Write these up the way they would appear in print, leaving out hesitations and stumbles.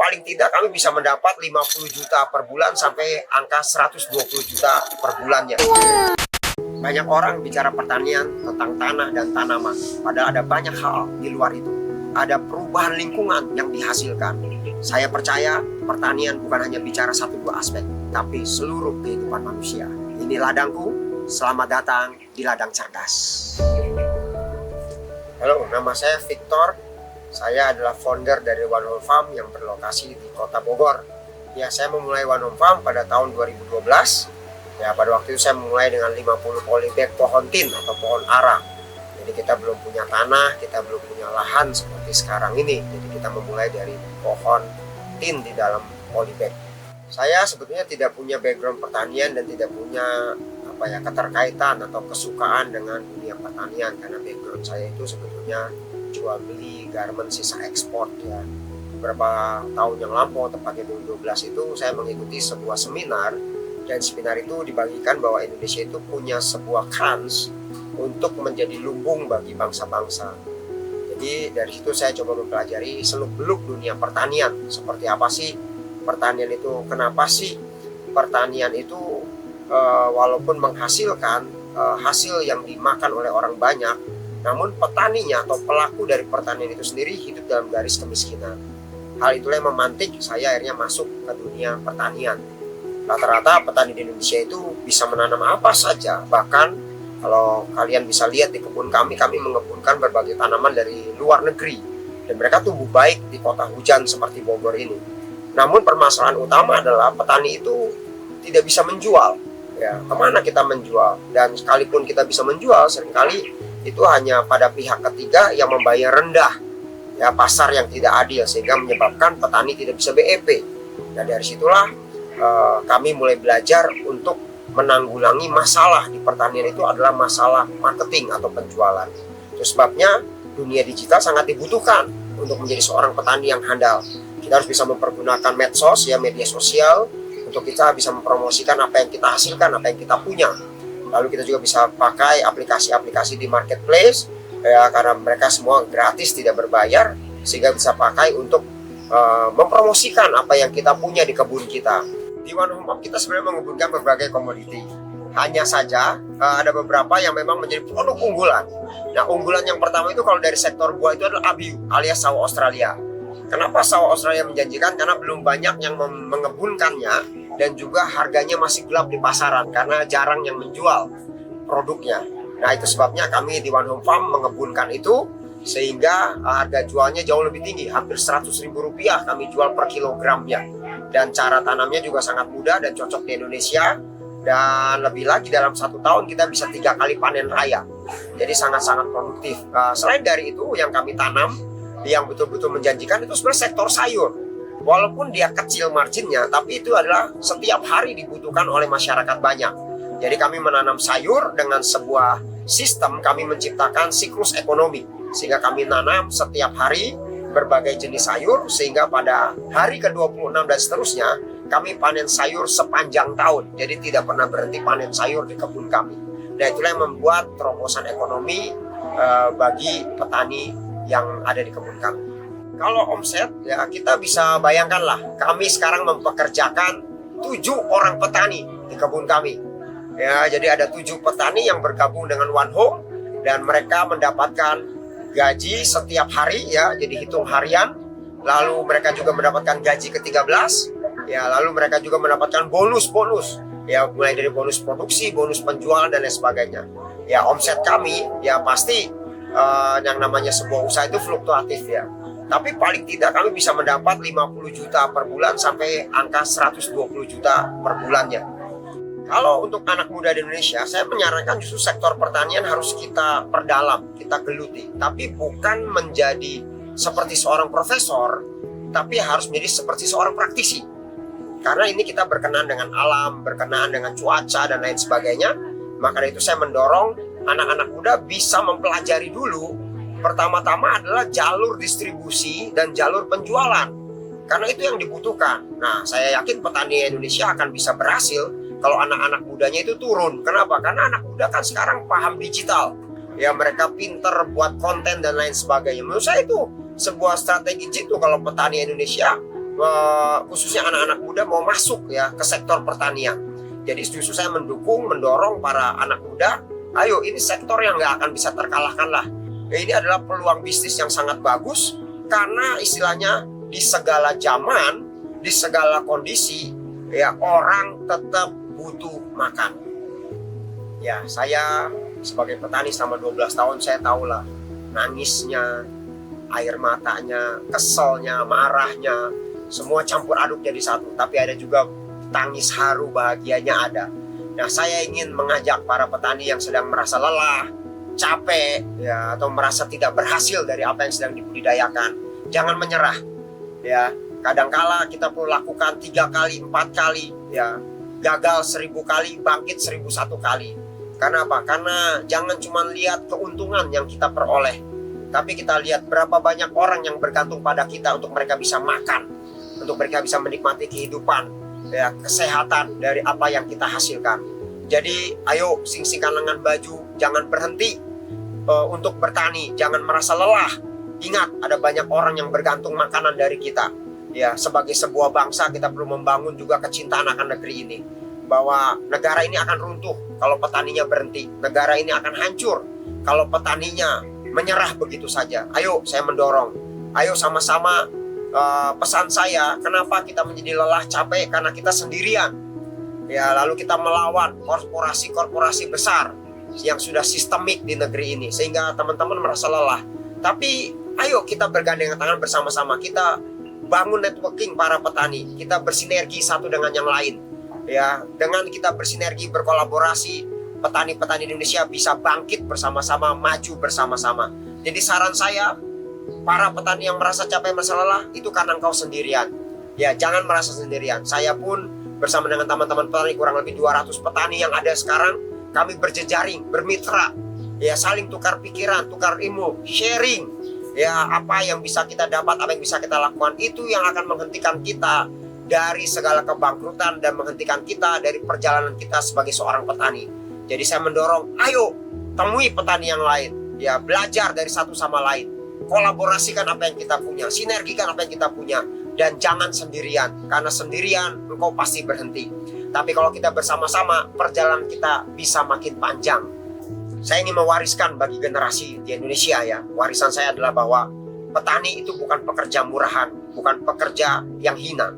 paling tidak kami bisa mendapat 50 juta per bulan sampai angka 120 juta per bulannya. Banyak orang bicara pertanian tentang tanah dan tanaman, padahal ada banyak hal di luar itu. Ada perubahan lingkungan yang dihasilkan. Saya percaya pertanian bukan hanya bicara satu dua aspek, tapi seluruh kehidupan manusia. Ini ladangku, selamat datang di Ladang Cerdas. Halo, nama saya Victor. Saya adalah founder dari One Home Farm yang berlokasi di Kota Bogor. Ya, saya memulai One Home Farm pada tahun 2012. Ya, pada waktu itu saya memulai dengan 50 polybag pohon tin atau pohon ara. Jadi kita belum punya tanah, kita belum punya lahan seperti sekarang ini. Jadi kita memulai dari pohon tin di dalam polybag. Saya sebetulnya tidak punya background pertanian dan tidak punya keterkaitan atau kesukaan dengan dunia pertanian, karena background saya itu sebetulnya jual beli garment sisa ekspor ya. Beberapa tahun yang lampau, tepatnya 2012 itu saya mengikuti sebuah seminar, dan seminar itu dibagikan bahwa Indonesia itu punya sebuah kans untuk menjadi lumbung bagi bangsa-bangsa. Jadi dari situ saya coba mempelajari seluk-beluk dunia pertanian. Seperti apa sih pertanian itu? Kenapa sih pertanian itu walaupun menghasilkan hasil yang dimakan oleh orang banyak, namun petaninya atau pelaku dari pertanian itu sendiri hidup dalam garis kemiskinan. Hal itulah yang memantik saya akhirnya masuk ke dunia pertanian. Rata-rata petani di Indonesia itu bisa menanam apa saja. Bahkan kalau kalian bisa lihat di kebun kami mengembunkan berbagai tanaman dari luar negeri. Dan mereka tumbuh baik di kota hujan seperti Bogor ini. Namun permasalahan utama adalah petani itu tidak bisa menjual. Ya, kemana kita menjual? Dan sekalipun kita bisa menjual, seringkali itu hanya pada pihak ketiga yang membayar rendah. Ya, pasar yang tidak adil sehingga menyebabkan petani tidak bisa BEP. Dan dari situlah kami mulai belajar untuk menanggulangi masalah di pertanian itu adalah masalah marketing atau penjualan. Itu sebabnya dunia digital sangat dibutuhkan untuk menjadi seorang petani yang handal. Kita harus bisa mempergunakan medsos, ya, media sosial, untuk kita bisa mempromosikan apa yang kita hasilkan, apa yang kita punya. Lalu kita juga bisa pakai aplikasi-aplikasi di marketplace, ya, karena mereka semua gratis, tidak berbayar, sehingga bisa pakai untuk mempromosikan apa yang kita punya di kebun kita. Di One Home Farm kita sebenarnya mengembangkan berbagai komoditi. Hanya saja ada beberapa yang memang menjadi produk unggulan. Nah, unggulan yang pertama itu kalau dari sektor buah itu adalah Abiu alias sawo Australia. Kenapa sawo Australia menjanjikan? Karena belum banyak yang mengebunkannya dan juga harganya masih gelap di pasaran karena jarang yang menjual produknya. Nah, itu sebabnya kami di One Home Farm mengebunkan itu sehingga harga jualnya jauh lebih tinggi, hampir Rp100.000 kami jual per kilogramnya. Dan cara tanamnya juga sangat mudah dan cocok di Indonesia. Dan lebih lagi dalam 1 tahun kita bisa 3 kali panen raya. Jadi sangat-sangat produktif. Selain dari itu yang kami tanam yang betul-betul menjanjikan itu sebenarnya sektor sayur. Walaupun dia kecil marginnya, tapi itu adalah setiap hari dibutuhkan oleh masyarakat banyak. Jadi kami menanam sayur dengan sebuah sistem, kami menciptakan siklus ekonomi. Sehingga kami nanam setiap hari berbagai jenis sayur, sehingga pada hari ke-26 dan seterusnya kami panen sayur sepanjang tahun. Jadi tidak pernah berhenti panen sayur di kebun kami. Nah, itulah yang membuat terobosan ekonomi bagi petani yang ada di kebun kami. Kalau omset, ya kita bisa bayangkanlah, kami sekarang mempekerjakan 7 orang petani di kebun kami. Ya, jadi ada 7 petani yang bergabung dengan One Home dan mereka mendapatkan gaji setiap hari, ya, jadi hitung harian. Lalu mereka juga mendapatkan gaji ke-13, ya, lalu mereka juga mendapatkan bonus-bonus, ya, mulai dari bonus produksi, bonus penjualan dan lain sebagainya. Ya, omset kami ya pasti yang namanya sebuah usaha itu fluktuatif, ya. Tapi paling tidak kami bisa mendapat 50 juta per bulan sampai angka 120 juta per bulannya. Kalau untuk anak muda di Indonesia, saya menyarankan justru sektor pertanian harus kita perdalam, kita geluti. Tapi bukan menjadi seperti seorang profesor, tapi harus menjadi seperti seorang praktisi. Karena ini kita berkenaan dengan alam, berkenaan dengan cuaca, dan lain sebagainya. Maka dari itu saya mendorong anak-anak muda bisa mempelajari dulu. Pertama-tama adalah jalur distribusi dan jalur penjualan. Karena itu yang dibutuhkan. Nah, saya yakin petani Indonesia akan bisa berhasil kalau anak-anak mudanya itu turun. Kenapa? Karena anak muda kan sekarang paham digital. Ya, mereka pinter buat konten dan lain sebagainya. Menurut saya itu sebuah strategi jitu kalau petani Indonesia khususnya anak-anak muda mau masuk ya ke sektor pertanian. Jadi justru saya mendukung, mendorong para anak muda, ayo ini sektor yang nggak akan bisa terkalahkan lah. Ini adalah peluang bisnis yang sangat bagus karena istilahnya di segala zaman, di segala kondisi, ya orang tetap butuh makan. Ya saya sebagai petani selama 12 tahun saya tahulah nangisnya, air matanya, keselnya, marahnya, semua campur aduk jadi satu. Tapi ada juga tangis haru bahagianya ada. Nah saya ingin mengajak para petani yang sedang merasa lelah, capek, ya, atau merasa tidak berhasil dari apa yang sedang dibudidayakan, jangan menyerah. Ya, kadangkala kita perlu lakukan 3 kali, 4 kali, ya, gagal 1000 kali, bangkit 1001 kali. Karena apa? Karena jangan cuma lihat keuntungan yang kita peroleh, tapi kita lihat berapa banyak orang yang bergantung pada kita untuk mereka bisa makan, untuk mereka bisa menikmati kehidupan, ya, kesehatan dari apa yang kita hasilkan. Jadi ayo sing-singkan lengan baju, jangan berhenti untuk bertani, jangan merasa lelah. Ingat, ada banyak orang yang bergantung makanan dari kita. Ya, sebagai sebuah bangsa kita perlu membangun juga kecintaan akan negeri ini. Bahwa negara ini akan runtuh kalau petaninya berhenti. Negara ini akan hancur kalau petaninya menyerah begitu saja. Ayo saya mendorong, ayo sama-sama. Pesan saya, kenapa kita menjadi lelah, capek? Karena kita sendirian. Ya, lalu kita melawan korporasi-korporasi besar yang sudah sistemik di negeri ini, sehingga teman-teman merasa lelah. Tapi ayo kita bergandengan tangan bersama-sama, kita bangun networking para petani, kita bersinergi satu dengan yang lain. Ya, dengan kita bersinergi, berkolaborasi, petani-petani Indonesia bisa bangkit bersama-sama, maju bersama-sama. Jadi saran saya, para petani yang merasa capek, merasa lelah, itu karena engkau sendirian. Ya, jangan merasa sendirian. Saya pun bersama dengan teman-teman petani, kurang lebih 200 petani yang ada sekarang, kami berjejaring, bermitra, ya, saling tukar pikiran, tukar ilmu, sharing, ya, apa yang bisa kita dapat, apa yang bisa kita lakukan, itu yang akan menghentikan kita dari segala kebangkrutan dan menghentikan kita dari perjalanan kita sebagai seorang petani. Jadi saya mendorong, ayo temui petani yang lain, ya, belajar dari satu sama lain, kolaborasikan apa yang kita punya, sinergikan apa yang kita punya, dan jangan sendirian, karena sendirian engkau pasti berhenti. Tapi kalau kita bersama-sama, perjalanan kita bisa makin panjang. Saya ingin mewariskan bagi generasi di Indonesia, ya, warisan saya adalah bahwa petani itu bukan pekerja murahan, bukan pekerja yang hina.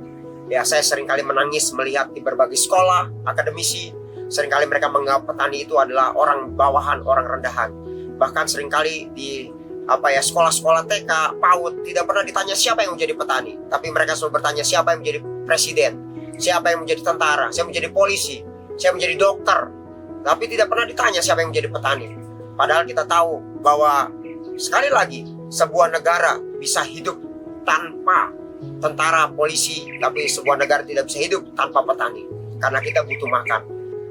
Ya, saya seringkali menangis melihat di berbagai sekolah, akademisi, seringkali mereka menganggap petani itu adalah orang bawahan, orang rendahan. Bahkan seringkali di sekolah-sekolah TK, PAUD tidak pernah ditanya siapa yang menjadi petani, tapi mereka selalu bertanya siapa yang menjadi presiden, siapa yang menjadi tentara, siapa yang menjadi polisi, siapa yang menjadi dokter, tapi tidak pernah ditanya siapa yang menjadi petani. Padahal kita tahu bahwa sekali lagi sebuah negara bisa hidup tanpa tentara, polisi, tapi sebuah negara tidak bisa hidup tanpa petani, karena kita butuh makan.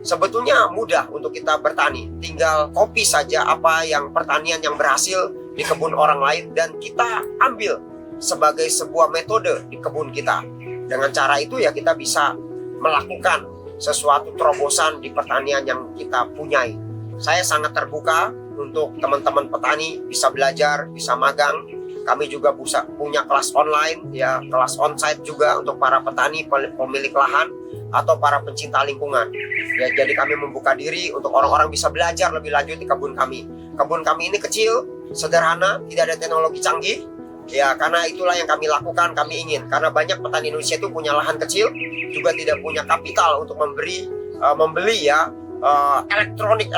Sebetulnya mudah untuk kita bertani, tinggal copy saja apa yang pertanian yang berhasil di kebun orang lain dan kita ambil sebagai sebuah metode di kebun kita. Dengan cara itu ya kita bisa melakukan sesuatu terobosan di pertanian yang kita punyai. Saya sangat terbuka untuk teman-teman petani bisa belajar, bisa magang. Kami juga bisa punya kelas online, ya, kelas onsite juga untuk para petani, pemilik lahan, atau para pencinta lingkungan. Ya, jadi kami membuka diri untuk orang-orang bisa belajar lebih lanjut di kebun kami. Kebun kami ini kecil, sederhana, tidak ada teknologi canggih. Ya, karena itulah yang kami lakukan, kami ingin. Karena banyak petani Indonesia itu punya lahan kecil, juga tidak punya kapital untuk membeli ya elektronik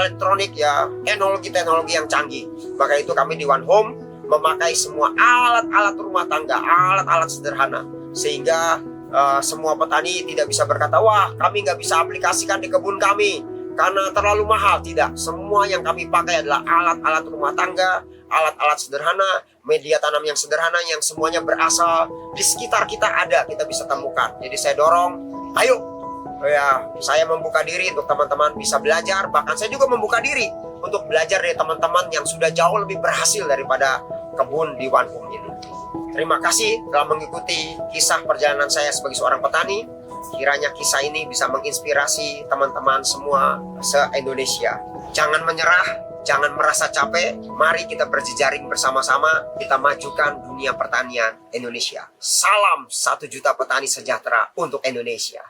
ya, teknologi yang canggih. Maka itu kami di One Home memakai semua alat-alat rumah tangga, alat-alat sederhana, sehingga semua petani tidak bisa berkata, wah kami nggak bisa aplikasikan di kebun kami karena terlalu mahal. Tidak, semua yang kami pakai adalah alat-alat rumah tangga, alat-alat sederhana, media tanam yang sederhana, yang semuanya berasal di sekitar kita ada, kita bisa temukan. Jadi saya dorong, ayo, ya, saya membuka diri untuk teman-teman bisa belajar, bahkan saya juga membuka diri untuk belajar dari teman-teman yang sudah jauh lebih berhasil daripada kebun di One Home ini. Terima kasih telah mengikuti kisah perjalanan saya sebagai seorang petani. Kiranya kisah ini bisa menginspirasi teman-teman semua se-Indonesia. Jangan menyerah, Jangan merasa capek, mari kita berjejaring bersama-sama, kita majukan dunia pertanian Indonesia. Salam 1 juta petani sejahtera untuk Indonesia.